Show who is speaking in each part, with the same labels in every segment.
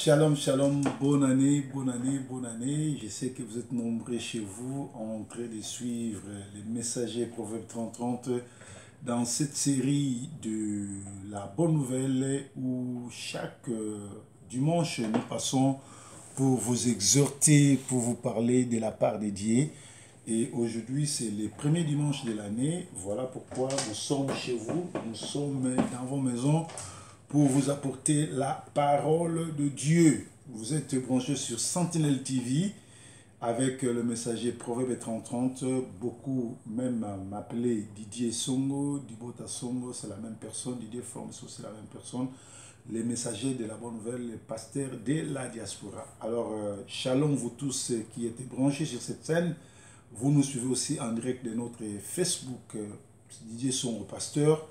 Speaker 1: Shalom, shalom, bonne année, bonne année, bonne année. Je sais que vous êtes nombreux chez vous en train de suivre les messagers Proverbes 30 dans cette série de la bonne nouvelle où chaque dimanche nous passons pour vous exhorter, pour vous parler de la part de Dieu. Et aujourd'hui, c'est le premier dimanche de l'année. Voilà pourquoi nous sommes chez vous, nous sommes dans vos maisons pour vous apporter la parole de Dieu. Vous êtes branchés sur Sentinelle TV avec le messager Proverbe 30. Beaucoup même m'appelaient Didier Songo, Dibota Songo, c'est la même personne. Didier Formes, c'est la même personne. Les messagers de la bonne nouvelle, les pasteurs de la diaspora. Alors, shalom vous tous qui êtes branchés sur cette scène. Vous nous suivez aussi en direct de notre Facebook, Didier Songo Pasteur.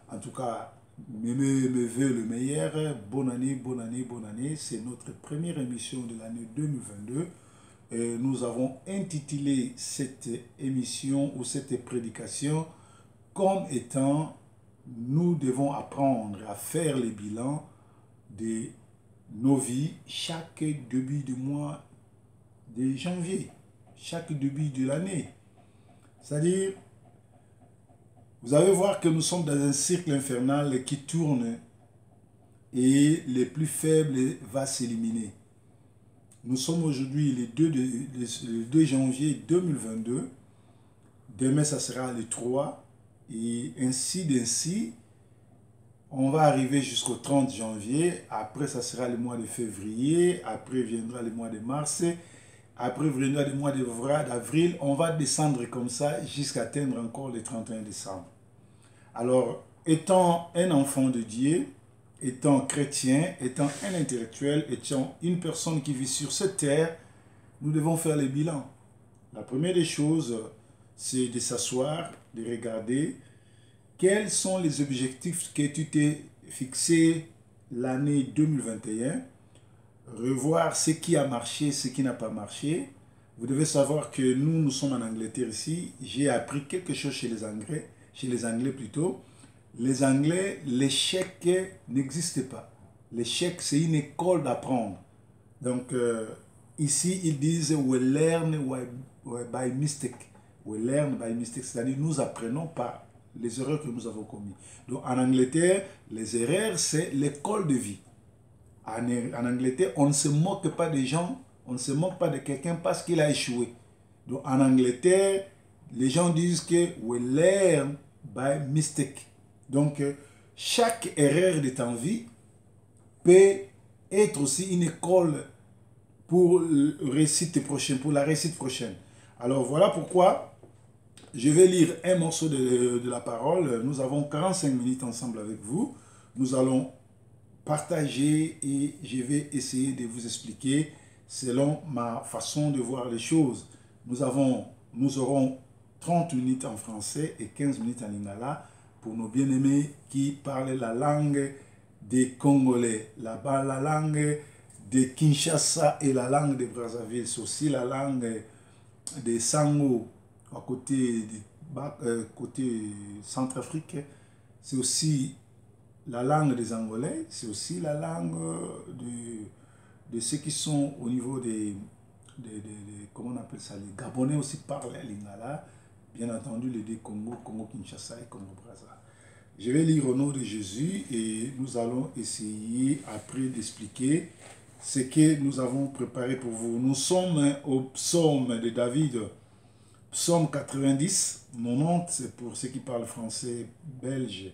Speaker 1: En tout cas, mes voeux le meilleur. Bonne année, bonne année, bonne année. C'est notre première émission de l'année 2022. Et nous avons intitulé cette émission ou cette prédication comme étant nous devons apprendre à faire les bilans de nos vies chaque début du mois de janvier, chaque début de l'année. C'est-à-dire, vous allez voir que nous sommes dans un cercle infernal qui tourne et les plus faibles vont s'éliminer. Nous sommes aujourd'hui le 2 janvier 2022. Demain, ça sera le 3. Et ainsi, on va arriver jusqu'au 30 janvier. Après, ça sera le mois de février. Après, viendra le mois de mars. Après, viendra le mois d'avril. On va descendre comme ça jusqu'à atteindre encore le 31 décembre. Alors, étant un enfant de Dieu, étant chrétien, étant un intellectuel, étant une personne qui vit sur cette terre, nous devons faire les bilans. La première des choses, c'est de s'asseoir, de regarder quels sont les objectifs que tu t'es fixés l'année 2021, revoir ce qui a marché, ce qui n'a pas marché. Vous devez savoir que nous sommes en Angleterre ici. J'ai appris quelque chose chez les Anglais plutôt. Les Anglais, l'échec n'existe pas. L'échec, c'est une école d'apprendre. Donc, ici, ils disent « we learn by mistake ». We learn by mistake, c'est-à-dire nous apprenons par les erreurs que nous avons commises. Donc, en Angleterre, les erreurs, c'est l'école de vie. En Angleterre, on ne se moque pas des gens, on ne se moque pas de quelqu'un parce qu'il a échoué. Donc, en Angleterre, les gens disent que « we learn by mistake ». Donc, chaque erreur de ta vie peut être aussi une école pour la réussite prochaine. Alors, voilà pourquoi je vais lire un morceau de la parole. Nous avons 45 minutes ensemble avec vous. Nous allons partager et je vais essayer de vous expliquer selon ma façon de voir les choses. Nous aurons 30 minutes en français et 15 minutes en lingala pour nos bien-aimés qui parlent la langue des Congolais, la langue de Kinshasa et la langue de Brazzaville. C'est aussi la langue des Sango à côté Centrafrique. C'est aussi la langue des Angolais. C'est aussi la langue de ceux qui sont au niveau comment on appelle ça, les Gabonais aussi parlent lingala. Bien entendu, les deux Congo, Congo-Kinshasa et Congo-Brazza. Je vais lire au nom de Jésus et nous allons essayer après d'expliquer ce que nous avons préparé pour vous. Nous sommes au psaume de David, psaume 90, 90, c'est pour ceux qui parlent français belge,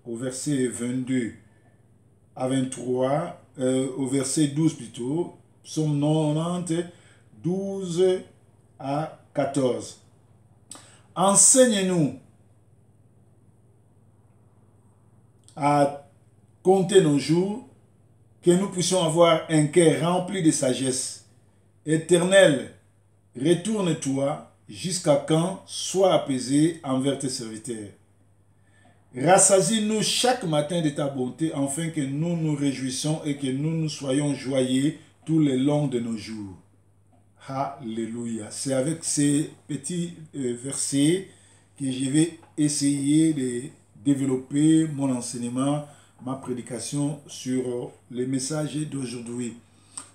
Speaker 1: au verset 22 à 23, au verset 12 plutôt, psaume 90, 12 à 14. Enseigne-nous à compter nos jours, que nous puissions avoir un cœur rempli de sagesse. Éternel, retourne-toi jusqu'à quand sois apaisé envers tes serviteurs. Rassasie-nous chaque matin de ta bonté, afin que nous nous réjouissions et que nous soyons joyeux tout le long de nos jours. Alléluia. C'est avec ces petits versets que je vais essayer de développer mon enseignement ma prédication sur les messages d'aujourd'hui.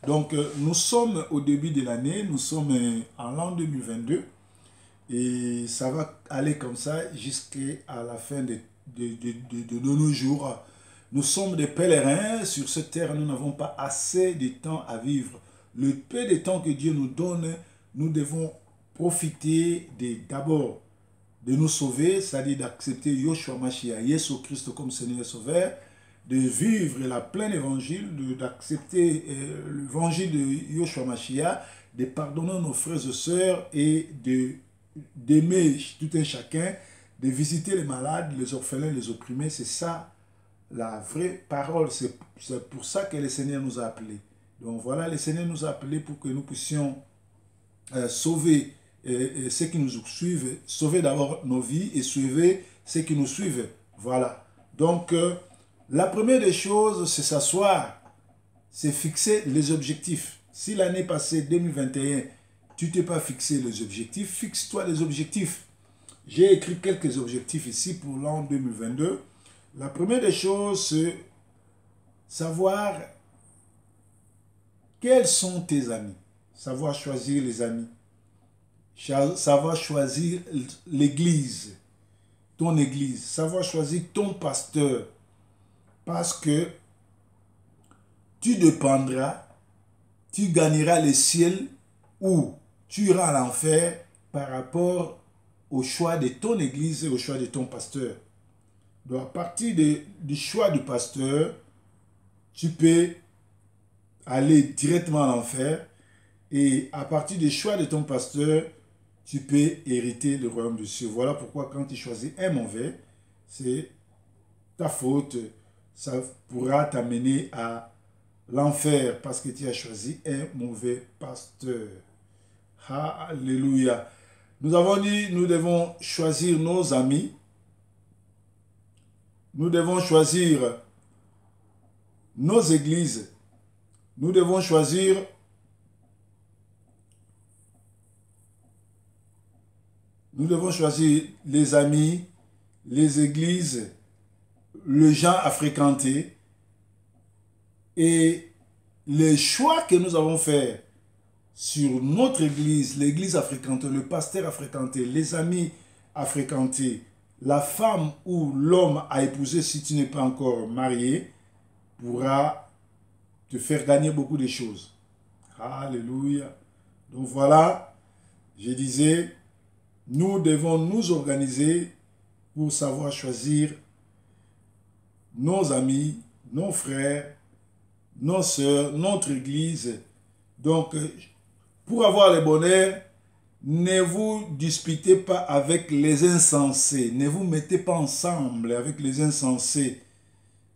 Speaker 1: Donc, nous sommes au début de l'année, nous sommes en l'an 2022 et ça va aller comme ça jusqu'à la fin de nos jours. Nous sommes des pèlerins sur cette terre, nous n'avons pas assez de temps à vivre. Le peu de temps que Dieu nous donne, nous devons profiter d'abord de nous sauver, c'est-à-dire d'accepter Yoshua Mashiach, Jésus Christ comme Seigneur et Sauveur, de vivre la pleine évangile, d'accepter l'évangile de Yoshua Mashiach, de pardonner nos frères et sœurs et d'aimer tout un chacun, de visiter les malades, les orphelins, les opprimés. C'est ça la vraie parole. C'est pour ça que le Seigneur nous a appelés. Donc voilà, le Seigneur nous a appelés pour que nous puissions sauver ceux qui nous suivent, sauver d'abord nos vies et sauver ceux qui nous suivent. Voilà. Donc, la première des choses, c'est s'asseoir, c'est fixer les objectifs. Si l'année passée, 2021, tu t'es pas fixé les objectifs, fixe-toi les objectifs. J'ai écrit quelques objectifs ici pour l'an 2022. La première des choses, c'est savoir quels sont tes amis. Savoir choisir les amis. Savoir choisir l'église, ton église. Savoir choisir ton pasteur. Parce que tu dépendras, tu gagneras le ciel ou tu iras à l'enfer par rapport au choix de ton église et au choix de ton pasteur. Donc à partir du choix du pasteur, tu peux aller directement à l'enfer et à partir du choix de ton pasteur, tu peux hériter le royaume de Dieu. Voilà pourquoi quand tu choisis un mauvais, c'est ta faute. Ça pourra t'amener à l'enfer parce que tu as choisi un mauvais pasteur. Alléluia. Nous avons dit, nous devons choisir nos amis. Nous devons choisir nos églises. Nous devons choisir les amis, les églises, les gens à fréquenter et les choix que nous avons faits sur notre église, l'église à fréquenter, le pasteur à fréquenter, les amis à fréquenter, la femme ou l'homme à épouser si tu n'es pas encore marié pourra te faire gagner beaucoup de choses. Alléluia. Donc voilà, je disais, nous devons nous organiser pour savoir choisir nos amis, nos frères, nos sœurs, notre église. Donc, pour avoir le bonheur, ne vous disputez pas avec les insensés. Ne vous mettez pas ensemble avec les insensés.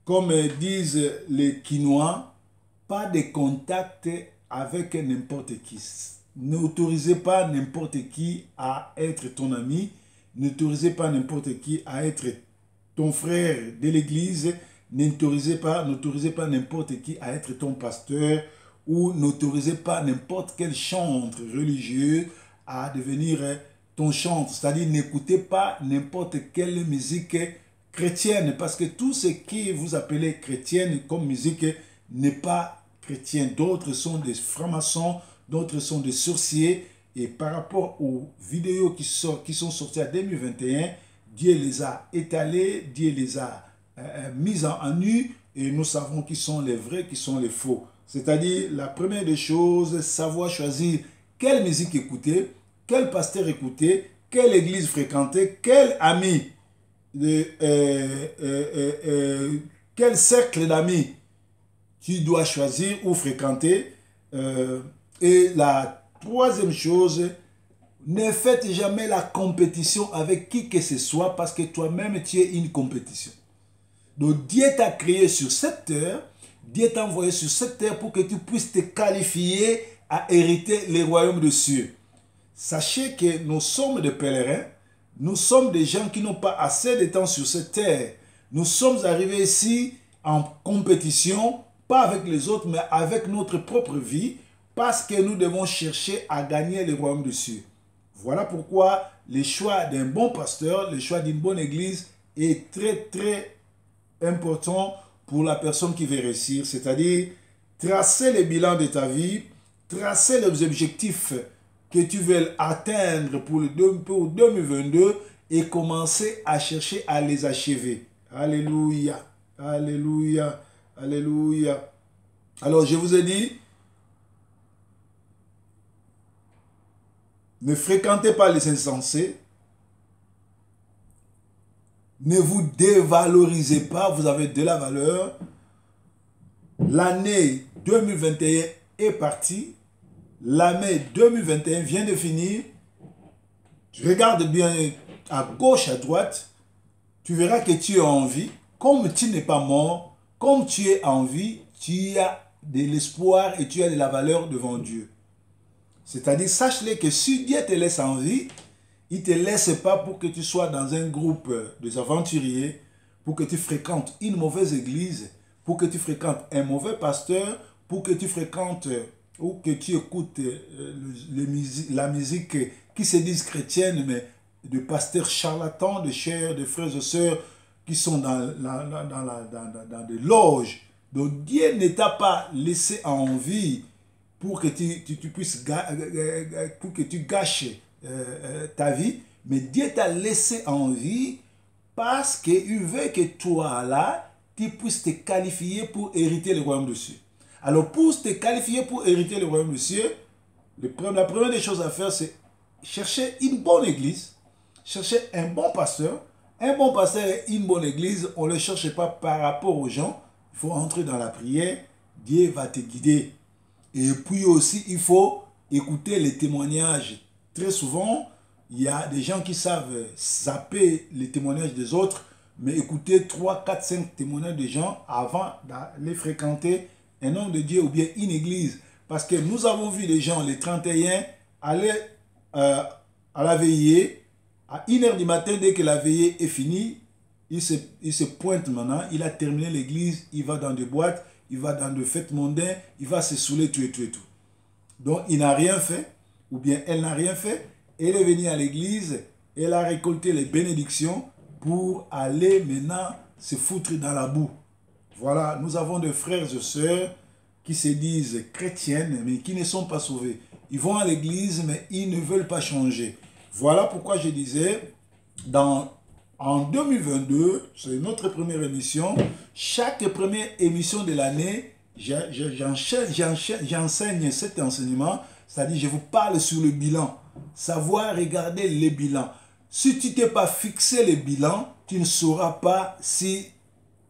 Speaker 1: Comme disent les Quinois, pas de contact avec n'importe qui. N'autorisez pas n'importe qui à être ton ami. N'autorisez pas n'importe qui à être ton frère de l'église. N'autorisez pas n'importe qui à être ton pasteur. Ou n'autorisez pas n'importe quel chantre religieux à devenir ton chantre. C'est-à-dire, n'écoutez pas n'importe quelle musique chrétienne. Parce que tout ce qui vous appelez chrétienne comme musique n'est pas chrétien. D'autres sont des francs-maçons, d'autres sont des sorciers. Et par rapport aux vidéos qui sont sorties en 2021, Dieu les a étalées, Dieu les a mises en nu. Et nous savons qui sont les vrais, qui sont les faux. C'est-à-dire, la première des choses, savoir choisir quelle musique écouter, quel pasteur écouter, quelle église fréquenter, quel ami, quel cercle d'amis tu dois choisir ou fréquenter. Et la troisième chose, ne faites jamais la compétition avec qui que ce soit parce que toi-même tu es une compétition. Donc Dieu t'a créé sur cette terre, Dieu t'a envoyé sur cette terre pour que tu puisses te qualifier à hériter les royaumes de cieux. Sachez que nous sommes des pèlerins, nous sommes des gens qui n'ont pas assez de temps sur cette terre. Nous sommes arrivés ici en compétition, pas avec les autres, mais avec notre propre vie, parce que nous devons chercher à gagner les royaumes de cieux. Voilà pourquoi le choix d'un bon pasteur, le choix d'une bonne église est très très important pour la personne qui veut réussir, c'est-à-dire tracer le bilan de ta vie, tracer les objectifs que tu veux atteindre pour 2022 et commencer à chercher à les achever. Alléluia, alléluia, alléluia. Alors je vous ai dit, ne fréquentez pas les insensés, ne vous dévalorisez pas, vous avez de la valeur. L'année 2021 est partie. L'année 2021 vient de finir. Tu regardes bien à gauche, à droite. Tu verras que tu es en vie. Comme tu n'es pas mort, comme tu es en vie, tu as de l'espoir et tu as de la valeur devant Dieu. C'est-à-dire, sache-le que si Dieu te laisse en vie, il ne te laisse pas pour que tu sois dans un groupe des aventuriers, pour que tu fréquentes une mauvaise église, pour que tu fréquentes un mauvais pasteur, pour que tu fréquentes ou que tu écoutes la musique qui se disent chrétienne, mais de pasteurs charlatans, de frères et sœurs qui sont dans des loges. Donc Dieu ne t'a pas laissé en vie pour que tu puisses pour que tu gâches ta vie, mais Dieu t'a laissé en vie parce qu'il veut que toi là, tu puisses te qualifier pour hériter le royaume des cieux. Alors pour te qualifier pour hériter le royaume des cieux, la première des choses à faire, c'est chercher une bonne église, chercher un bon pasteur. Un bon pasteur et une bonne église, on ne le cherche pas par rapport aux gens. Il faut entrer dans la prière, Dieu va te guider. Et puis aussi, il faut écouter les témoignages. Très souvent, il y a des gens qui savent zapper les témoignages des autres, mais écouter 3, 4, 5 témoignages de gens avant d'aller fréquenter un homme de Dieu ou bien une église. Parce que nous avons vu des gens, les 31, aller à la veillée, à 1h du matin, dès que la veillée est finie, il se pointe maintenant, il a terminé l'église, il va dans des boîtes, il va dans des fêtes mondaines, il va se saouler, tout. Donc, il n'a rien fait, ou bien elle n'a rien fait. Elle est venue à l'église, elle a récolté les bénédictions pour aller maintenant se foutre dans la boue. Voilà, nous avons des frères et sœurs qui se disent chrétiennes, mais qui ne sont pas sauvés. Ils vont à l'église, mais ils ne veulent pas changer. Voilà pourquoi je disais, en 2022, c'est notre première émission. Chaque première émission de l'année, j'enseigne cet enseignement, c'est-à-dire je vous parle sur le bilan, savoir regarder les bilans. Si tu t'es pas fixé les bilans, tu ne sauras pas si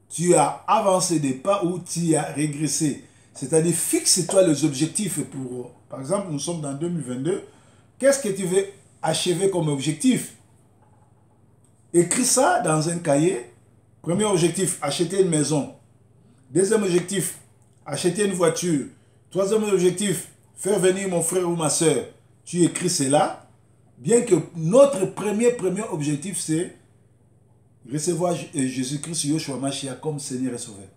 Speaker 1: tu as avancé des pas ou tu as régressé. C'est-à-dire fixe-toi les objectifs pour, par exemple, nous sommes dans 2022, qu'est-ce que tu veux achever comme objectif? Écris ça dans un cahier. Premier objectif, acheter une maison. Deuxième objectif, acheter une voiture. Troisième objectif, faire venir mon frère ou ma soeur. Tu écris cela. Bien que notre premier objectif, c'est recevoir Jésus-Christ Yoshua Mashiach comme Seigneur et Sauveur.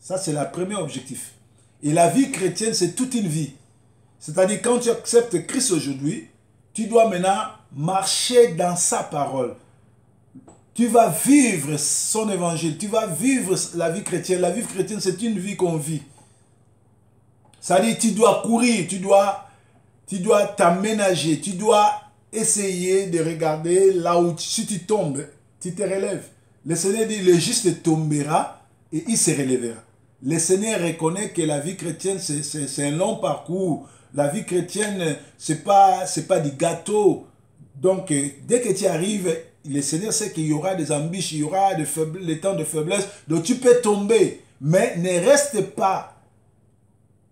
Speaker 1: Ça, c'est le premier objectif. Et la vie chrétienne, c'est toute une vie. C'est-à-dire, quand tu acceptes Christ aujourd'hui, tu dois maintenant marcher dans sa parole. Tu vas vivre son évangile, tu vas vivre la vie chrétienne. La vie chrétienne, c'est une vie qu'on vit. C'est-à-dire, tu dois courir, tu dois t'aménager, tu dois essayer de regarder là où, si tu tombes, tu te relèves. Le Seigneur dit, le juste tombera et il se relèvera. Le Seigneur reconnaît que la vie chrétienne, c'est un long parcours. La vie chrétienne, c'est pas du gâteau. Donc, dès que tu arrives, le Seigneur sait qu'il y aura des embûches, il y aura des temps de faiblesse. Donc, tu peux tomber. Mais ne reste pas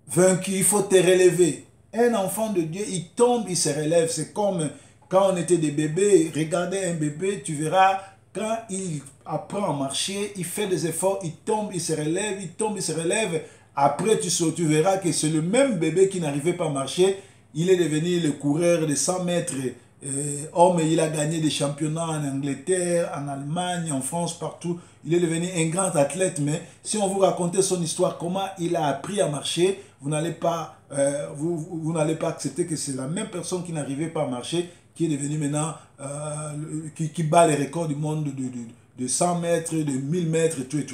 Speaker 1: vaincu, il faut te relever. Un enfant de Dieu, il tombe, il se relève. C'est comme quand on était des bébés. Regardez un bébé, tu verras, quand il apprend à marcher, il fait des efforts, il tombe, il se relève, il tombe, il se relève. Après, tu verras que c'est le même bébé qui n'arrivait pas à marcher. Il est devenu le coureur de 100 mètres. Homme, il a gagné des championnats en Angleterre, en Allemagne, en France, partout. Il est devenu un grand athlète. Mais si on vous racontait son histoire, comment il a appris à marcher, vous n'allez pas accepter que c'est la même personne qui n'arrivait pas à marcher, qui est devenu maintenant, qui bat les records du monde de 100 mètres, de 1000 mètres, tout.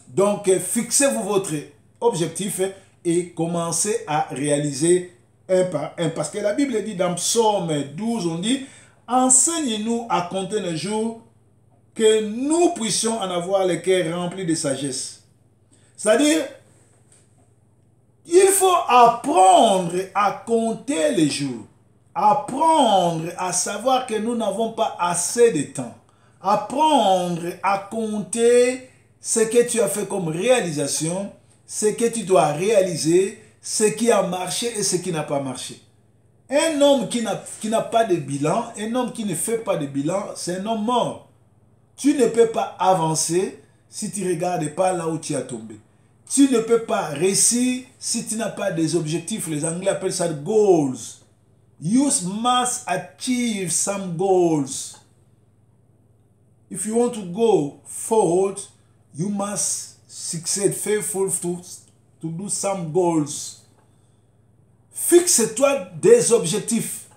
Speaker 1: Donc, fixez-vous votre objectif et commencez à réaliser un par un. Parce que la Bible dit dans Psaume 12, on dit, enseigne-nous à compter les jours, que nous puissions en avoir le cœur rempli de sagesse. C'est-à-dire, il faut apprendre à compter les jours. Apprendre à savoir que nous n'avons pas assez de temps. Apprendre à compter ce que tu as fait comme réalisation, ce que tu dois réaliser, ce qui a marché et ce qui n'a pas marché. Un homme qui n'a pas de bilan, un homme qui ne fait pas de bilan, c'est un homme mort. Tu ne peux pas avancer si tu ne regardes pas là où tu as tombé. Tu ne peux pas réussir si tu n'as pas des objectifs. Les Anglais appellent ça goals. You must achieve some goals. If you want to go forward, you must succeed faithful to do some goals. Fixe-toi des objectifs.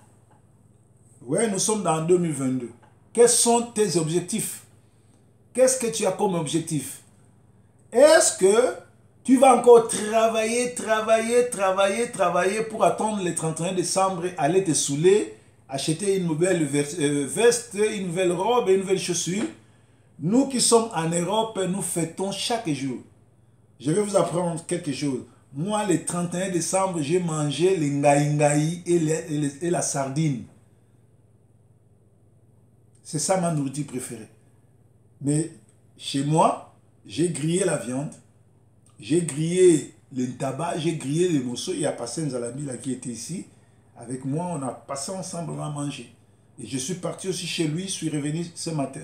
Speaker 1: Oui, nous sommes dans 2022. Quels sont tes objectifs? Qu'est-ce que tu as comme objectif? Est-ce que tu vas encore travailler pour attendre le 31 décembre, aller te saouler, acheter une nouvelle veste, une nouvelle robe et une nouvelle chaussure? Nous qui sommes en Europe, nous fêtons chaque jour. Je vais vous apprendre quelque chose. Moi, le 31 décembre, j'ai mangé les ngaï et la sardine. C'est ça ma nourriture préférée. Mais chez moi, j'ai grillé la viande, j'ai grillé le tabac, j'ai grillé les morceaux. Il y a passé Nzalami là qui était ici. Avec moi, on a passé ensemble à manger. Et je suis parti aussi chez lui, je suis revenu ce matin.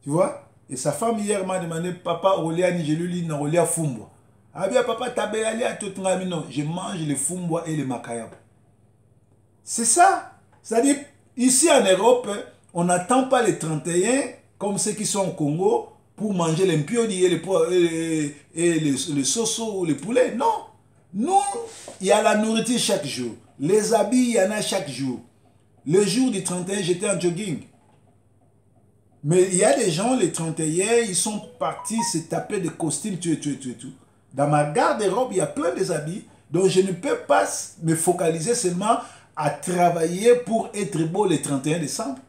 Speaker 1: Tu vois? Et sa femme hier m'a demandé, papa, Oliani, je lui ai dit, non, Olia Fumbwa. Ah bien, papa, t'as allé à tout non, je mange les Fumbwa et les Makayab. C'est ça. C'est-à-dire, ici en Europe, on n'attend pas les 31 comme ceux qui sont au Congo pour manger les mpioni et les soso ou les poulets. Non. Nous, il y a la nourriture chaque jour. Les habits, il y en a chaque jour. Le jour du 31, j'étais en jogging. Mais il y a des gens, les 31, ils sont partis se taper des costumes, tout. Dans ma garde-robe, il y a plein des habits. Donc je ne peux pas me focaliser seulement à travailler pour être beau le 31 décembre.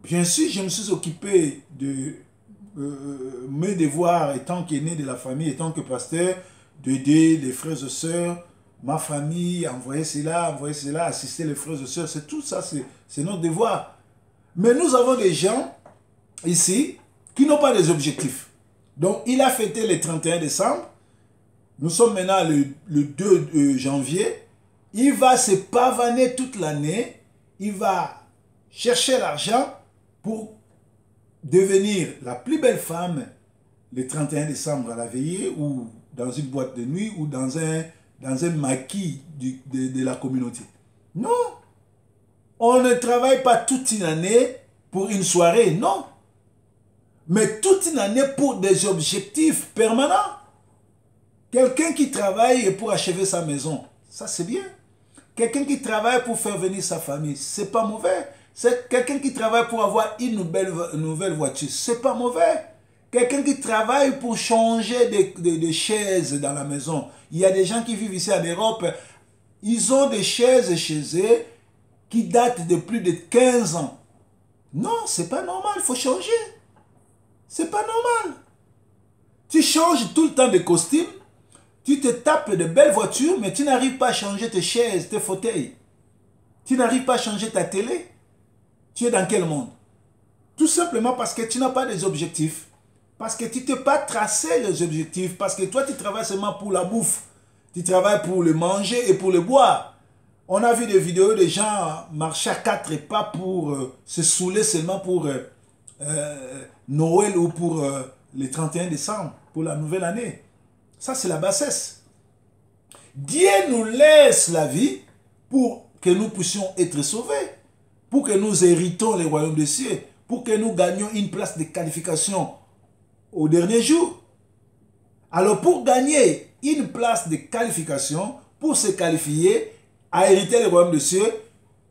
Speaker 1: Bien sûr, je me suis occupé de mes devoirs étant qu'aîné de la famille, étant que pasteur, d'aider les frères et sœurs, ma famille, envoyer cela, assister les frères et sœurs. C'est tout ça, c'est notre devoir. Mais nous avons des gens ici qui n'ont pas des objectifs. Donc, il a fêté le 31 décembre. Nous sommes maintenant le 2 janvier. Il va se pavaner toute l'année. Il va chercher l'argent pour devenir la plus belle femme le 31 décembre à la veillée ou dans une boîte de nuit ou dans un maquis de la communauté. Non. On ne travaille pas toute une année pour une soirée, non. Mais toute une année pour des objectifs permanents. Quelqu'un qui travaille pour achever sa maison, ça c'est bien. Quelqu'un qui travaille pour faire venir sa famille, c'est pas mauvais. C'est quelqu'un qui travaille pour avoir une nouvelle voiture, c'est pas mauvais. Quelqu'un qui travaille pour changer de chaises dans la maison. Il y a des gens qui vivent ici en Europe, ils ont des chaises chez eux qui datent de plus de 15 ans. Non, c'est pas normal, il faut changer. C'est pas normal. Tu changes tout le temps de costume, tu te tapes de belles voitures, mais tu n'arrives pas à changer tes chaises, tes fauteuils. Tu n'arrives pas à changer ta télé. Tu es dans quel monde? Tout simplement parce que tu n'as pas des objectifs. Parce que tu ne t'es pas tracé les objectifs. Parce que toi, tu travailles seulement pour la bouffe. Tu travailles pour le manger et pour le boire. On a vu des vidéos de gens marcher à 4 pas pour se saouler seulement pour Noël ou pour le 31 décembre, pour la nouvelle année. Ça, c'est la bassesse. Dieu nous laisse la vie pour que nous puissions être sauvés, pour que nous héritons les royaumes des cieux, pour que nous gagnions une place de qualification au dernier jour. Alors, pour gagner une place de qualification, pour se qualifier à hériter les royaumes des cieux,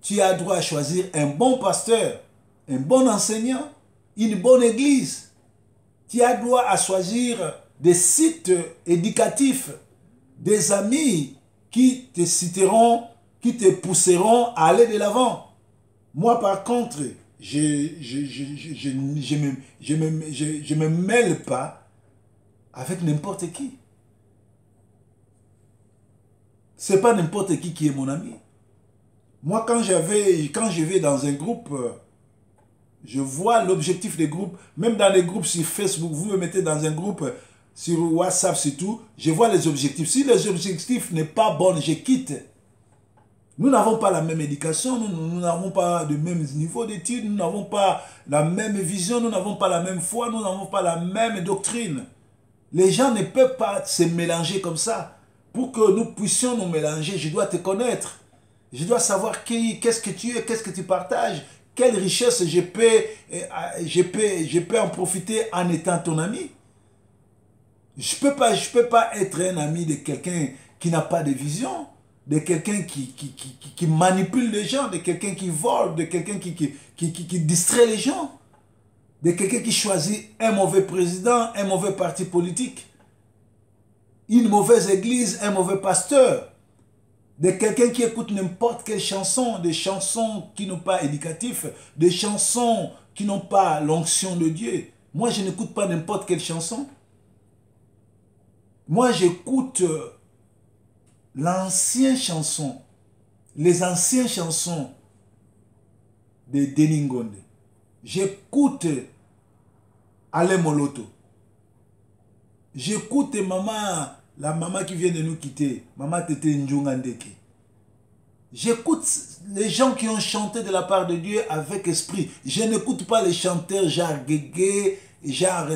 Speaker 1: tu as droit à choisir un bon pasteur, un bon enseignant, une bonne église. Tu as droit à choisir des sites éducatifs, des amis qui te citeront, qui te pousseront à aller de l'avant. Moi, par contre, je me mêle pas avec n'importe qui. C'est pas n'importe qui est mon ami. Moi, quand je vais dans un groupe, je vois l'objectif des groupes. Même dans les groupes sur Facebook, vous me mettez dans un groupe sur WhatsApp, c'est tout. Je vois les objectifs. Si les objectifs n'est pas bon, je quitte. Nous n'avons pas la même éducation, nous n'avons pas le même niveau d'études, nous n'avons pas la même vision, nous n'avons pas la même foi, nous n'avons pas la même doctrine. Les gens ne peuvent pas se mélanger comme ça. Pour que nous puissions nous mélanger, je dois te connaître. Je dois savoir qu'est-ce que tu es, qu'est-ce que tu partages, quelle richesse je peux en profiter en étant ton ami. Je peux pas être un ami de quelqu'un qui n'a pas de vision, de quelqu'un qui manipule les gens, de quelqu'un qui vole, de quelqu'un qui distrait les gens, de quelqu'un qui choisit un mauvais président, un mauvais parti politique, une mauvaise église, un mauvais pasteur, de quelqu'un qui écoute n'importe quelle chanson, des chansons qui n'ont pas éducatif, des chansons qui n'ont pas l'onction de Dieu. Moi, je n'écoute pas n'importe quelle chanson. Moi, j'écoute l'ancienne chanson, les anciennes chansons de Denis Ngonde. J'écoute Alain Moloto. J'écoute maman, la maman qui vient de nous quitter, maman Tete Ndjungandeke. J'écoute les gens qui ont chanté de la part de Dieu avec esprit. Je n'écoute pas les chanteurs genre Guégué, genre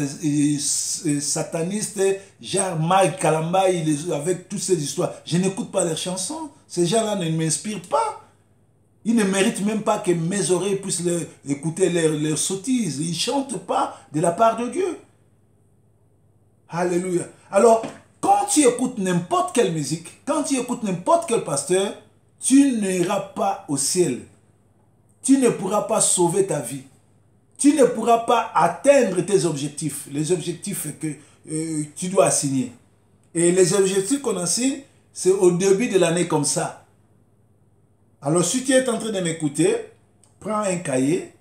Speaker 1: sataniste, genre Mike Kalamba avec toutes ces histoires. Je n'écoute pas leurs chansons. Ces gens-là ne m'inspirent pas. Ils ne méritent même pas que mes oreilles puissent écouter leurs sottises. Ils ne chantent pas de la part de Dieu. Alléluia. Alors, quand tu écoutes n'importe quelle musique, quand tu écoutes n'importe quel pasteur, tu n'iras pas au ciel. Tu ne pourras pas sauver ta vie. Tu ne pourras pas atteindre tes objectifs, les objectifs que tu dois assigner. Et les objectifs qu'on assigne, c'est au début de l'année comme ça. Alors, si tu es en train de m'écouter, prends un cahier.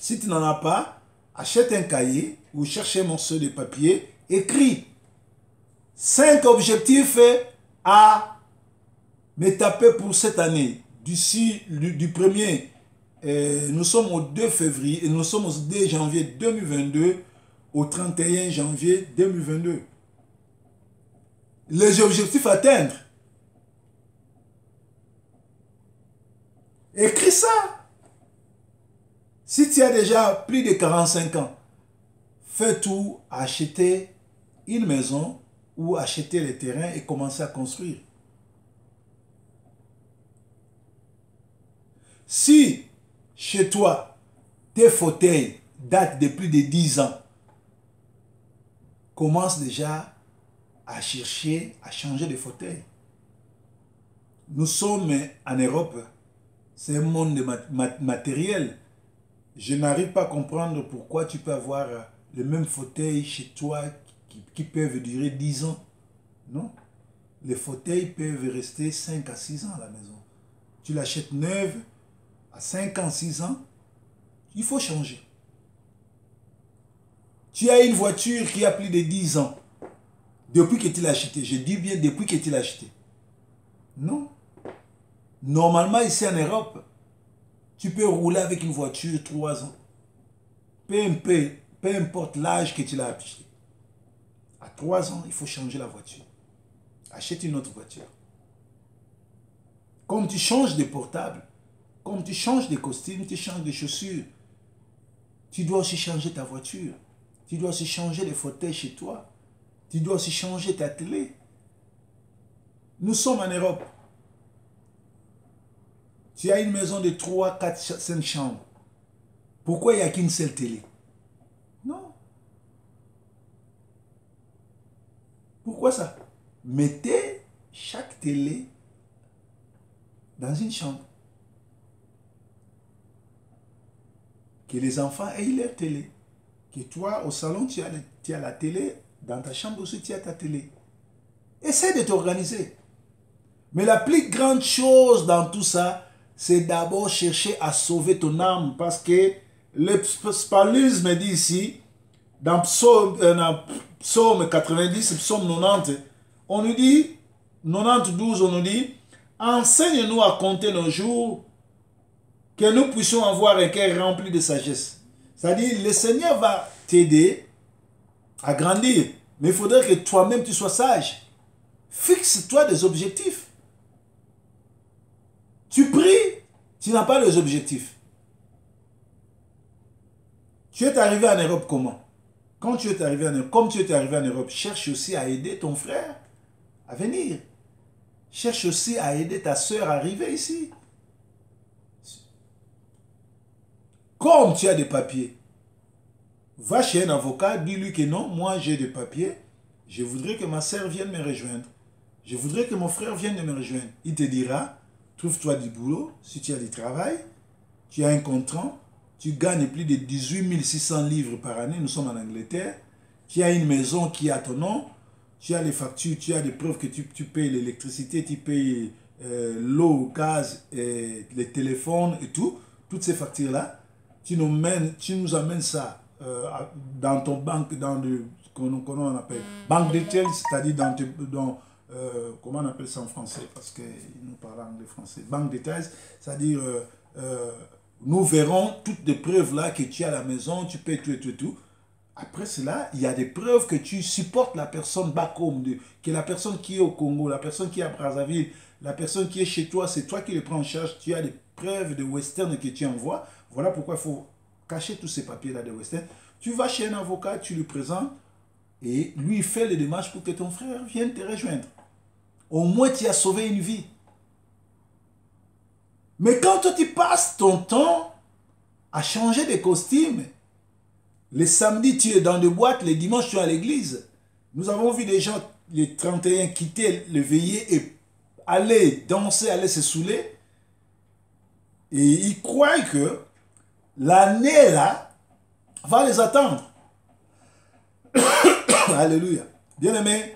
Speaker 1: Si tu n'en as pas, achète un cahier ou cherche un morceau de papier, écris 5 objectifs à me taper pour cette année. D'ici du 1er, nous sommes au 2 février, et nous sommes au 2 janvier 2022, au 31 janvier 2022. Les objectifs à atteindre. Écris ça. Si tu as déjà plus de 45 ans, fais tout, acheter une maison ou acheter les terrains et commencer à construire. Si chez toi, tes fauteuils datent de plus de 10 ans, commence déjà à chercher, à changer de fauteuil. Nous sommes en Europe, c'est un monde matériel. Je n'arrive pas à comprendre pourquoi tu peux avoir le même fauteuil chez toi qui peuvent durer 10 ans. Non. Les fauteuils peuvent rester 5 à 6 ans à la maison. Tu l'achètes neuve, à 5 ans, 6 ans, il faut changer. Tu as une voiture qui a plus de 10 ans. Depuis que tu l'as achetée. Je dis bien depuis que tu l'as achetée. Non. Normalement, ici en Europe, tu peux rouler avec une voiture 3 ans. Peu importe l'âge que tu l'as acheté. À 3 ans, il faut changer la voiture. Achète une autre voiture. Comme tu changes de portable, comme tu changes de costume, tu changes de chaussures, tu dois aussi changer ta voiture. Tu dois aussi changer les fauteuils chez toi. Tu dois aussi changer ta télé. Nous sommes en Europe. Tu as une maison de 3, 4, 5 chambres. Pourquoi il n'y a qu'une seule télé? Non. Pourquoi ça? Mettez chaque télé dans une chambre. Que les enfants aient leur télé. que toi, au salon, tu as la télé, dans ta chambre aussi, tu as ta télé. Essaie de t'organiser. Mais la plus grande chose dans tout ça, c'est d'abord chercher à sauver ton âme. Parce que le spalisme dit ici, dans Psaume 90, Psaume 90, on nous dit, 92, on nous dit, enseigne-nous à compter nos jours, que nous puissions avoir un cœur rempli de sagesse. C'est-à-dire, le Seigneur va t'aider à grandir. Mais il faudrait que toi-même tu sois sage. Fixe-toi des objectifs. Tu pries, tu n'as pas les objectifs. Tu es arrivé en Europe comment? Quand tu es arrivé en Europe, comme tu es arrivé en Europe, cherche aussi à aider ton frère à venir. Cherche aussi à aider ta soeur à arriver ici. Comme tu as des papiers, va chez un avocat, dis-lui que non, moi j'ai des papiers, je voudrais que ma soeur vienne me rejoindre. Je voudrais que mon frère vienne me rejoindre. Il te dira, trouve-toi du boulot, si tu as du travail, tu as un contrat, tu gagnes plus de 18 600 livres par année, nous sommes en Angleterre, tu as une maison qui est à ton nom, tu as les factures, tu as des preuves que tu payes l'électricité, tu payes l'eau, le gaz, les téléphones et tout, toutes ces factures-là, tu nous amènes ça dans ton banque, dans le, comment on appelle, banque détail, c'est-à-dire comment on appelle ça en français, parce qu'ils nous parlent anglais français, banque détail, c'est-à-dire nous verrons toutes les preuves là que tu as à la maison, tu payes tout et tout et tout. Après cela, il y a des preuves que tu supportes la personne back home, que la personne qui est au Congo, la personne qui est à Brazzaville, la personne qui est chez toi, c'est toi qui les prends en charge, tu as des preuves de western que tu envoies. Voilà pourquoi il faut cacher tous ces papiers-là de western. Tu vas chez un avocat, tu lui présentes et lui il fait les démarches pour que ton frère vienne te rejoindre. Au moins tu as sauvé une vie. Mais quand toi tu passes ton temps à changer de costume, les samedis tu es dans des boîtes, les dimanches tu es à l'église. Nous avons vu des gens, les 31, quitter le veillée et aller danser, aller se saouler. Et ils croient que l'année là va les attendre. Alléluia. Bien-aimés,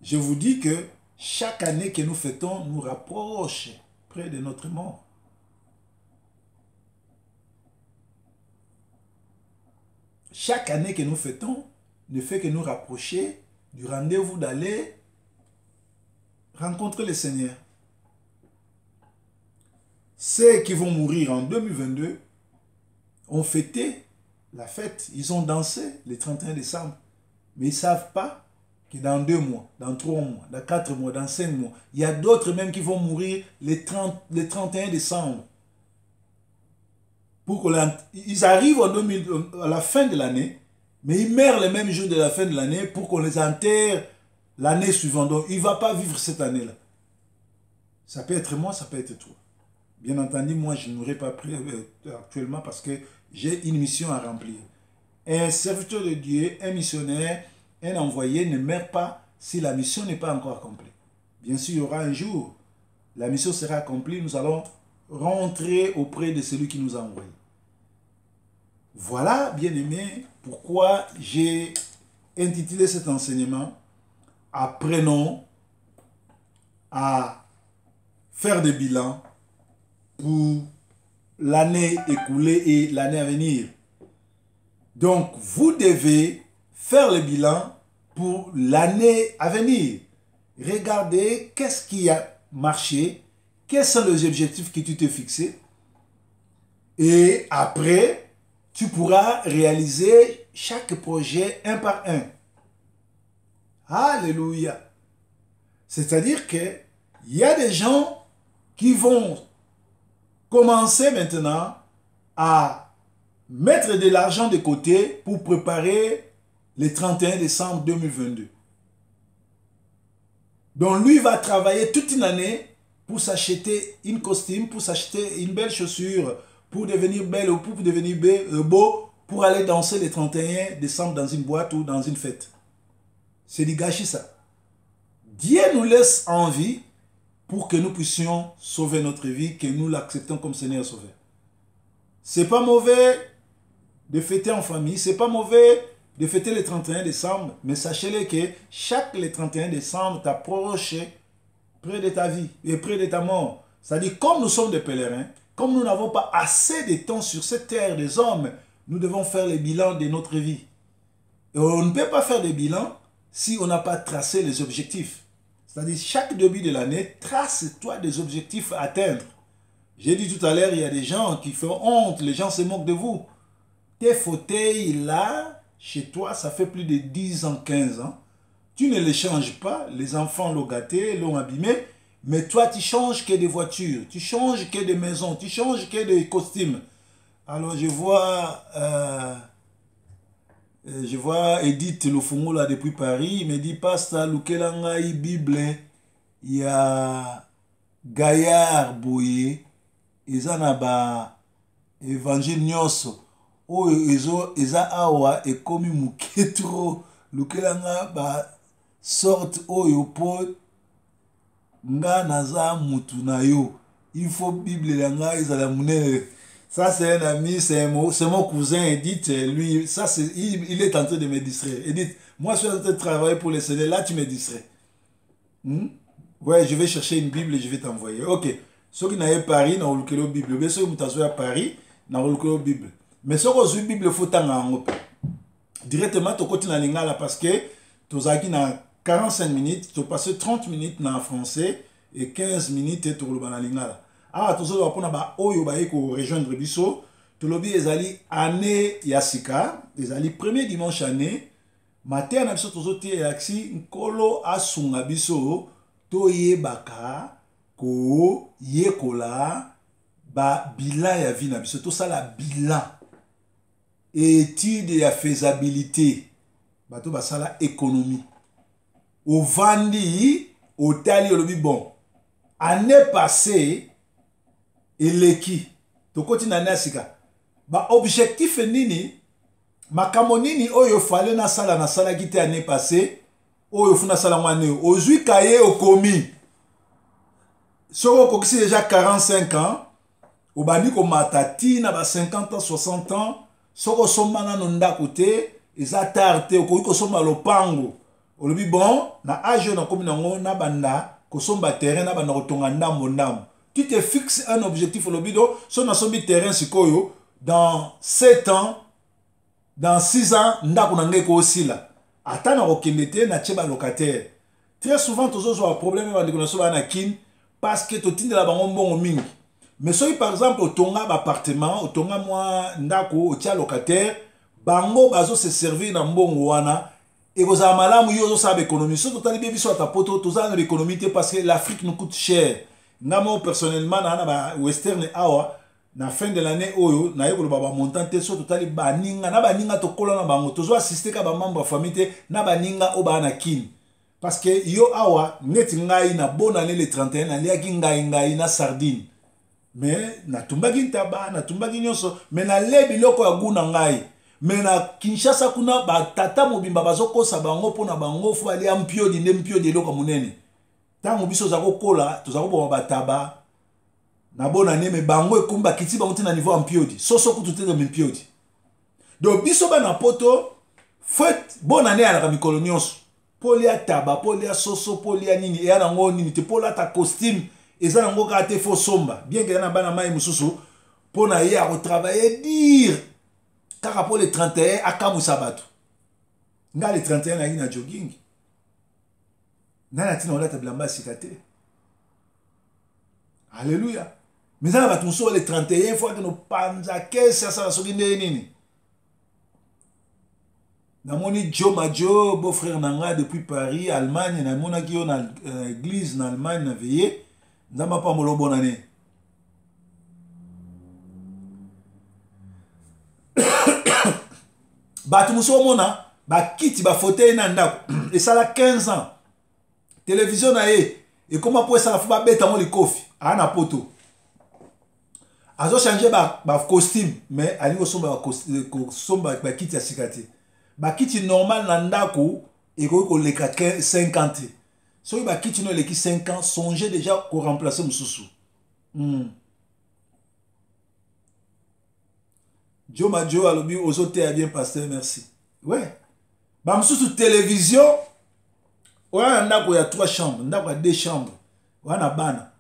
Speaker 1: je vous dis que chaque année que nous fêtons nous rapproche près de notre mort. Chaque année que nous fêtons ne fait que nous rapprocher du rendez-vous d'aller rencontrer le Seigneur. Ceux qui vont mourir en 2022 ont fêté la fête. Ils ont dansé le 31 décembre. Mais ils ne savent pas que dans 2 mois, dans 3 mois, dans 4 mois, dans 5 mois, il y a d'autres même qui vont mourir le 31 décembre. Ils arrivent à la fin de l'année, mais ils meurent le même jour de la fin de l'année pour qu'on les enterre l'année suivante. Donc, il ne va pas vivre cette année-là. Ça peut être moi, ça peut être toi. Bien entendu, moi, je n'aurais pas pris actuellement parce que j'ai une mission à remplir. Un serviteur de Dieu, un missionnaire, un envoyé ne meurt pas si la mission n'est pas encore accomplie. Bien sûr, il y aura un jour, la mission sera accomplie, nous allons rentrer auprès de celui qui nous a envoyés. Voilà, bien-aimés, pourquoi j'ai intitulé cet enseignement « Apprenons à faire des bilans pour l'année écoulée et l'année à venir. » Donc, vous devez faire le bilan pour l'année à venir. Regardez qu'est-ce qui a marché, quels sont les objectifs que tu t'es fixés. Et après, tu pourras réaliser chaque projet un par un. Alléluia. C'est-à-dire qu'il y a des gens qui vont commencer maintenant à mettre de l'argent de côté pour préparer le 31 décembre 2022. Donc lui va travailler toute une année pour s'acheter une costume, pour s'acheter une belle chaussure, pour devenir belle ou pour devenir beau, pour aller danser le 31 décembre dans une boîte ou dans une fête. C'est du gâchis ça. Dieu nous laisse en vie pour que nous puissions sauver notre vie, que nous l'acceptons comme Seigneur Sauveur. C'est pas mauvais de fêter en famille. C'est pas mauvais de fêter le 31 décembre, mais sachez-le que chaque le 31 décembre t'approche près de ta vie et près de ta mort. C'est-à-dire, comme nous sommes des pèlerins, comme nous n'avons pas assez de temps sur cette terre des hommes, nous devons faire le bilan de notre vie. Et on ne peut pas faire des bilans si on n'a pas tracé les objectifs. C'est-à-dire, chaque début de l'année, trace-toi des objectifs à atteindre. J'ai dit tout à l'heure, il y a des gens qui font honte, les gens se moquent de vous. Tes fauteuils là, chez toi, ça fait plus de 10 ans, 15 ans. Tu ne les changes pas, les enfants l'ont gâté, l'ont abîmé, mais toi, tu changes que des voitures, tu changes que des maisons, tu changes que des costumes. Alors, je vois Edith Lofungo là depuis Paris, il me dit, Pasteur, Lukelanga, Bible, il y a Gaillard Boye, ils en ont évangile nyonso. Oyo eza awa ekomi muke trop lukelanga ba sorte oyo po nga naza mutu na yo il faut bible langa ezala munene. Ça c'est un ami, c'est mon cousin Edith, lui ça c'est il est en train de me distraire. Edith, moi je suis en train de travailler pour le Seigneur, là tu me distrais. Ouais, je vais chercher une bible et je vais t'envoyer. OK. Ceux qui n'avaient Paris dans le bible, mais ceux qui sont à Paris dans le bible. Mais ce que la Bible faut directement tu continues à lingala parce que tu as 45 minutes, tu passes 30 minutes en français et 15 minutes tu as lingala. Ah, tu as ba oyo ba eko rejoindre biso, tu lobi ezali année yasika, ezali premier dimanche année, matin na biso tozoti yaksi nkolo asunga biso to yebaka ko yekola ba bilan ya vie na biso to sala bilan. Étude ya faisabilité bato basala économie au vandi au tali olobi bon année passée eleki to koti na nasika ba objectif nini makambo nini oyo fallait na sala kite année passée oyo funa sala mwane ozui kaye okomi soko kokisi déjà 45 ans obandi ko matati na ba 50 ans 60 ans. Soko somana no ndako te eza tarte okoki kosomba lopango olobi bon na age na komi nango na banda kosomba terrain na banda kotonga ndambo tu te fixes un objectif olobi do so na sombi terrain sikoyo dans 7 ans dans 6 ans ndako na ngai ko osila ata na kokende te na tie ba locataire. Très souvent tozo un problème ba ndeko na so ba na kin parce que to tindela bango mbongo mingi. Mais si par exemple au tonga appartement, au tonga moi ndako, au tia locataire, bango bazo se servir dans mbongo wana et vous avez malamu yo ça économie. Si tu as bien sur ta poto, tu as l'économie parce que l'Afrique nous coûte cher. Ngamo personnellement na ba western awa na fin de l'année oyo na yeko baba montant te so totali baninga na baninga to kola na bango tozo assister ka ba membre famille na baninga o ba na kin. Parce que yo awa neti ngai na bonne année le 31 na liaki ngai na sardine. Mais na tumbaki ntaba na tumbaki nyonso mais na lebi loko ya guna ngai mais na Kinshasa kuna ba tata mobimba bazokosa bango pona bango fo ali ampiodi nde mpiodi loko munene tango biso za kokola tozako bo bataba na bona ne me bango ekumba kiti bango tina niveau ampiodi soso kutu te de mpiodi donc biso ba na poto fait bonne année ala mikolo nyonso polia taba polia soso polia nini ya nango nini te pola ta costume eza nango ka te fo somba bien que na bana mai mususu pona ya ko travailler dire kaka pour le 31 akamusa bato nga le 31 na ina jogging na tina ola ta blamba sikate alléluia mais ça va tout sur le 31 fois que nous panza kesa ça soki nini na moni Joe Majo beau-frère nanga depuis Paris Allemagne na mona ki on a église en Allemagne na veillé nzamba pa molo bonne année. Batu muso mona ba kiti ba fauteuil na ndako et ça la 15 ans télévision na et comment pour ça la fa beta mo likofi ana poto azo changer ba costume mais ali ko somba ba kiti ya sikati ba kiti normal na ndako et ko leka 50. Si vous avez 5 ans, songez déjà pour remplacer Moussoussou. Joe Majo alobi ozote a bien pasteur merci. Ouais. Ba msusu télévision wana ndako ya 3 chambres, ndako ya 2 chambres. Wana bana.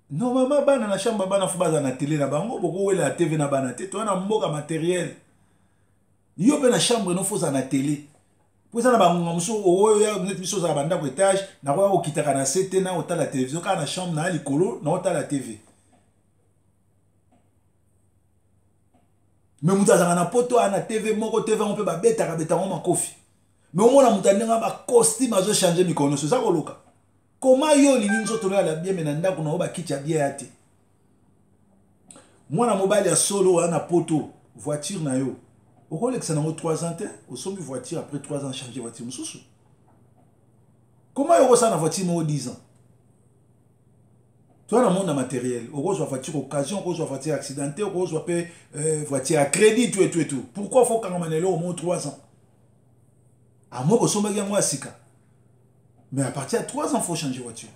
Speaker 1: Non mama bana na chambre bana fubaza na télé na bango boko wela la TV na bana te. Toi na mboka matériel. Yo pe na chambre no foza na télé. Pour ça na bango msusu oyo ya net biso za banda ko étage na kwa okitaka na CT na ota la télévision ka na chambre na likolo na ota la TV. Mais mutu azanga na poto ana TV moko TV on peut ba betaka betango makofi. Mais au moins mutu ndenga ba costume azo changer mikono so ça koloka. Comment yo lingi nzoto na la bien menanda kuna oba kicha bien ate. Mwana mobile ya solo ana poto voiture na yo. Au Rolex ça nango 3 ans te, au sombi voiture après 3 ans changer voiture mususu. Comment yo ça na voiture mo 10 ans? Toi, dans le monde matériel, on reçoit voiture occasion, on reçoit voiture accidentée, on reçoit voiture à crédit, tout et tout et tout. Pourquoi il faut qu'on ait au moins 3 ans? À moins que ce soit moi sika. Mais à partir de 3 ans, il faut changer de voiture.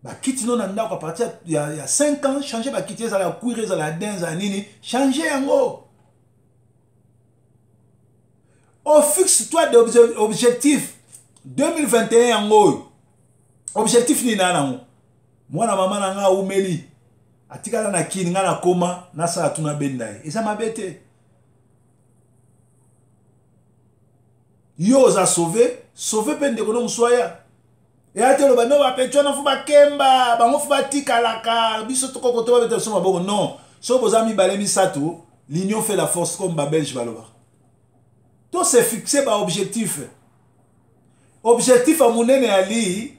Speaker 1: Bah, quitte non, à partir il y a 5 ans, changer, bah, quitter ça la courir, ça la danse, ça nini, changer en gros. On fixe toi d'objectif 2021 en gros. Objectif ni nana. Mwana mama na nga umeli atikala na kini nga na koma na sa tuna bendaye eza mabete yo za sauver pe ndeko no muswaya e atelo bano ba petcho na fuba kemba bango fuba tikalaka biso toko to ba bete so maboko non so bozami balemi sato l'union fait la force comme ba belge baloba to c'est fixé ba objectif a monene ali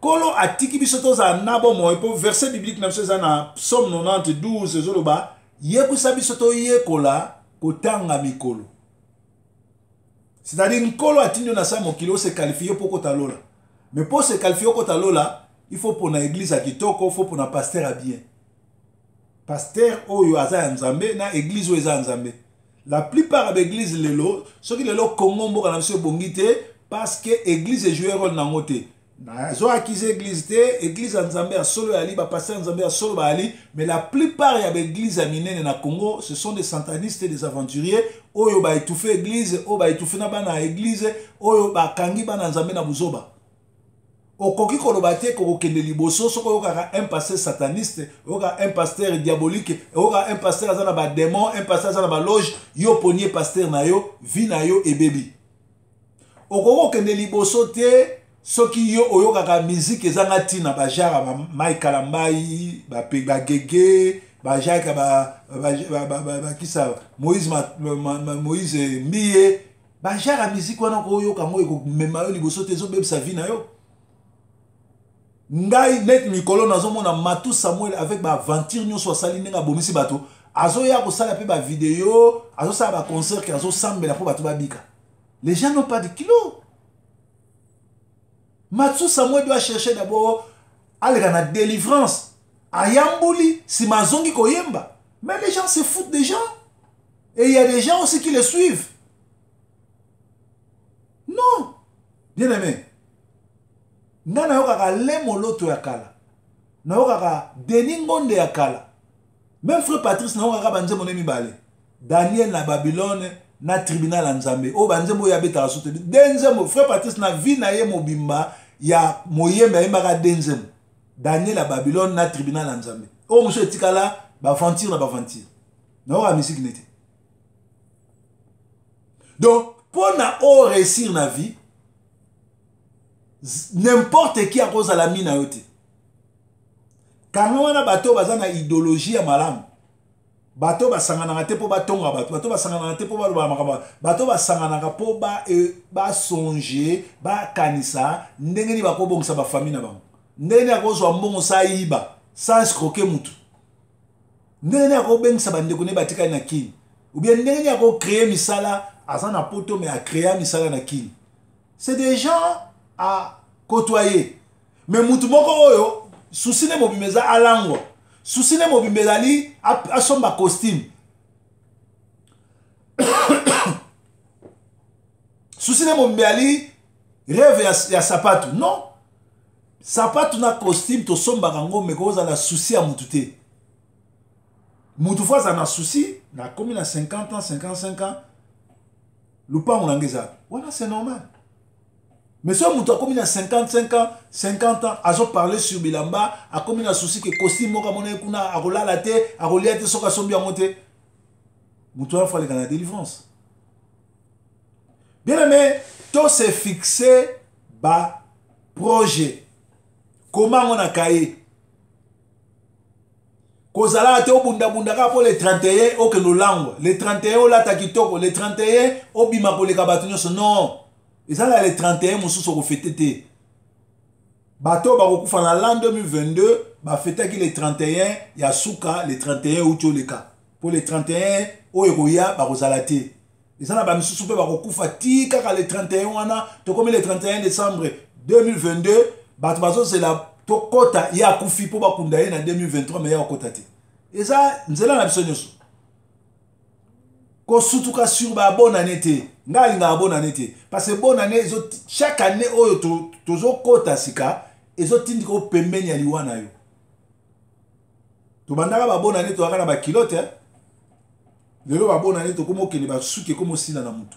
Speaker 1: Kolo atiki bisoto za nabo mo epo verset biblique na biso na Psaume 92 ezoloba yekusa bisoto yekola kotanga mikolo. C'est-à-dire nkolo atinyo na sa mokilo se qualifier pour kotalola. Mais pour se qualifier kotalola, il faut pour na église à kitoko, il faut pour na pasteur à bien. Pasteur oyo aza nzambe na église oyo eza nzambe. La plupart des églises lelo, ceux qui lelo Congo mboka na biso bongite parce que église est joué rôle na ngote. Zo akise église te, église en Zambie a solo ali, ba pasteur en Zambie a solo ali, mais la plupart ya église aminene na Congo, ce sont des satanistes et des aventuriers, oyo ba étouffer église, oyo ba étouffer na bana église, oyo ba kangi bana Zambie na buzoba. Okoki koloba te ko kende liboso soko yo kaka un pasteur sataniste, yo kaka un pasteur diabolique, yo kaka un pasteur azana ba démon, un pasteur azana ba loge, yo ponier pasteur na yo, vi na yo e baby. Okoko kende liboso te soki yo oyo kaka musique ezanga tina ba jara ba Mike Kalambai ba gege ba jaka ba kisa Moïse Mbiye ba jara musique wana ko yo kango eko mema yo liboso te zo bebisa vi na yo ngai net mikolo nazomona Matu Samuel avec ba aventure nyonso asali ndenge abomisi bato azoya kosala pe ba vidéo azosala ba concert ki azosambela po bato babika. Les gens n'ont pas de kilo. Matu Samuel doit chercher d'abord à la délivrance. Ayambouli, si mazongi koyemba. Mais les gens se foutent des gens. Et il y a des gens aussi qui les suivent. Non. Bien aimé. Nana yokaka lemoloto yakala. Na yokaka deningonde yakala. Même frère Patrice na yokaka banze monemi bale. Daniel na Babylone. Na tribunal en Zambie. O banzembo ya beta soute. Denzemo frère Patrice na vie na ye mobimba ya moyemba yemba denzemo. Daniel à Babylone na tribunal en Zambie. O monsieur tikala ba fantir na ba fantir. Na wa musique nete. Donc pour na o réussir na vie n'importe qui a cause à la mine yote. Quand on a bateau bazana idéologie ya malamu. Bato ba sangana te po ba tonga bato ba sangana te po ba loba makaba bato ba sangana po ba songer ba kanisa ndenge ni bako bongisa ba famille na bango ndenge akozwa mbongo sa iba sans escroquer mutu ndenge ako bengisa ba ndeko ne batika na kini ou bien ndenge ako créer misala azana poto mais a créer misala na kini. C'est des gens à côtoyer mais mutu moko oyo souci ne mobimeza alango souci ne mobimbezali a somba costume. Souci ne mobimbezali rêve ya sapatu. Non. Sapatu na costume to somba kango me koza la souci a mutute. mutu fois ça na souci na comme na 50 ans 55 ans lupa monangeza voilà c'est normal. Mais si on a comme 55 ans 50 ans à parler sur bilamba a comme un souci que costume moka mona kuna a rola la tête a rolia te soka sombi a monter mutu a fa la délivrance. Bien aimé, tout c'est fixé bas projet. Comment on a caillé? Kozala te obunda bunda ka pour les 31 au que nous langue. Les 31 au la takitoko, les 31 au bima pour les kabatunyo non. Et ça là les 31 musu so fêter. Bato ba kokufa na l'an 2022, ba fêter qui les 31 ya suka les 31 ou tcholeka. Pour les 31 au ekoya ba kozala te. Et ça là ba musu pe ba kokufa ti kaka les 31 wana to comme le 31 décembre 2022, bato bazo c'est la to kota ya kufi po ba kunda ye na 2023 mais ya kota te. Et ça nzela na biso nyoso. Ko sutuka sur ba bonne année te. Nga linga bonne année te. Parce que bonne année chaque année oyo tozo kota sika ezo tindi ko pembeni ya liwana yo. To bandaka ba bonne année to aka na ba kilote. Lelo ba bonne année to komo kene ba suke komo sila na mutu.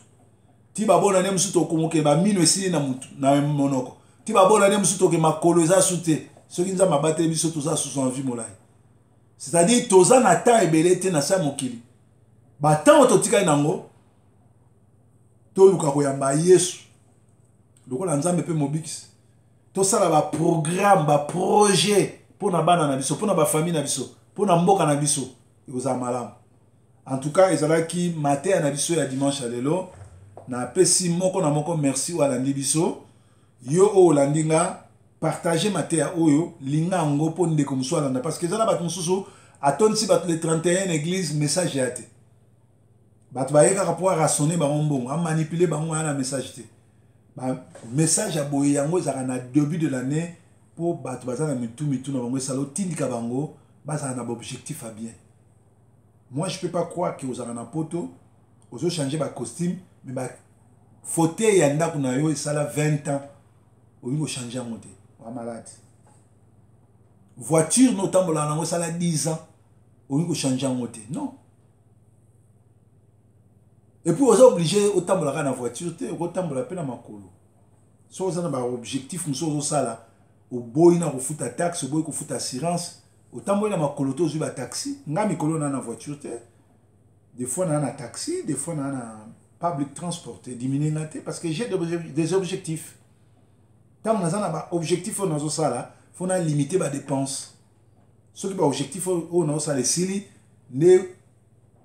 Speaker 1: Ti ba bonne année musu to komo ke ba mino esili na mutu na monoko. Ti ba bonne année musu to ke makolo eza sute. Soki nza mabate biso toza sous en vie molai. C'est-à-dire toza na temps ebele te na sa mokili. Ba temps ototika nango to luka koyamba Yesu. Lokola nzambe pe mobikisi. To sala ba programme, ba projet pour na bana na biso, pour na ba famille na biso, pour na mboka na biso. Ekoza malamu. En tout cas, ezalaki matin na biso ya dimanche lelo. Na pesi moko na moko merci wa landi biso. Yo o landinga partager matin oyo linga ngo po ndeko muso alanda parce que ezala bat mususu atonsi bat le 31 église message yate. Bat ba yeka ka pouvoir rassonner ba mbongo, a manipuler ba ngo na message te. Ba message ya boye yango ezaka na début de l'année pour bat bazana mitu na bango salo tindika bango bazana na objectif à bien. Moi je peux pas croire que aux na poto aux changer ba costume mais ba fauteuil ya ndako na yo esala 20 ans au niveau changer en monter. Malade. Voiture notamment là ça a 10 ans au niveau changer en monter. Non. Et puis, on est obligé, autant de la voiture, autant de la peine à ma colo. Si on a un objectif, on a ça, au boy, on a un taxe, au boy, on a assurance, autant de la colo, on a un taxi, on a une voiture, des fois, on a un taxi, des fois, on a un public transport, diminuer parce que j'ai des objectifs. Quand on a un objectif, on a ça, il faut limiter les dépenses. Ce qui est objectif, on a ça, les sili,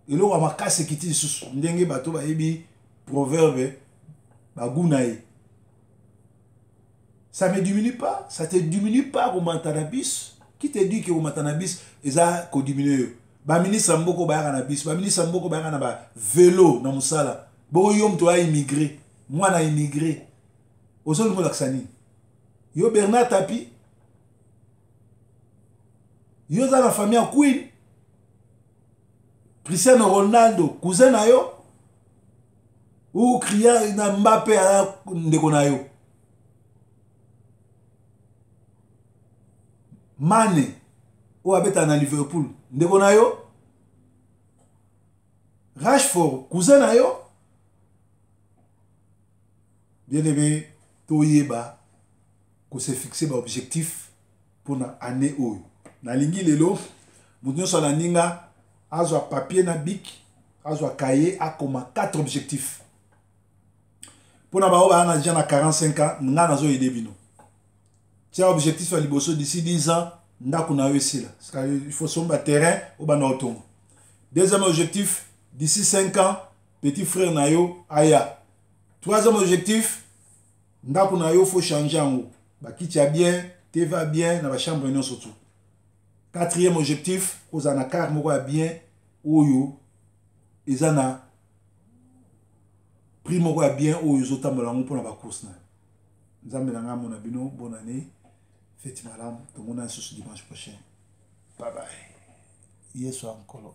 Speaker 1: et là, on a cassé qui tient ndenge bato ba ebi proverbe ba gunaï. Ça ne diminue pas, ça te diminue pas au mantanabis. Qui te dit que au mantanabis eza ko diminue. Ba ministre mboko ba na bis, ba ministre mboko ba na ba vélo na musala. Bo yom to a immigré, moi na immigré. Ozo ngo laksani. Yo Bernard Tapie. Yo za la famille a Queen. Cristiano Ronaldo, cousin na yo ou Kylian na Mbappé a ndeko na yo. Mane ou abeta na Liverpool ndeko na yo. Rashford, cousin na yo. Bien aimé, toyeba ko se fixer ba objectif pour na année oyo. Na lingi lelo, mutu so la ninga azo papier na bic, azo cahier a comme 4 objectifs. Pour na ba na déjà na 45 ans, nga nazo aider bino. Tiens objectif à liboso d'ici 10 ans, ndako na yo esila. Il faut somba terrain au ba na otongo. Deuxième objectif, d'ici 5 ans, petit frère na yo aya. Troisième objectif, ndako na yo faut changer en haut. Ba kitia bien, te va bien na ba chambre non surtout. Quatrième objectif, aux anakar moko bien oyo ezana prix moko bien oyo zotambola ngo pona ba course na. Nzambe na ngamo na bino bonne année. Fête malam, tout le monde se dimanche prochain. Bye bye. Hier soir encore.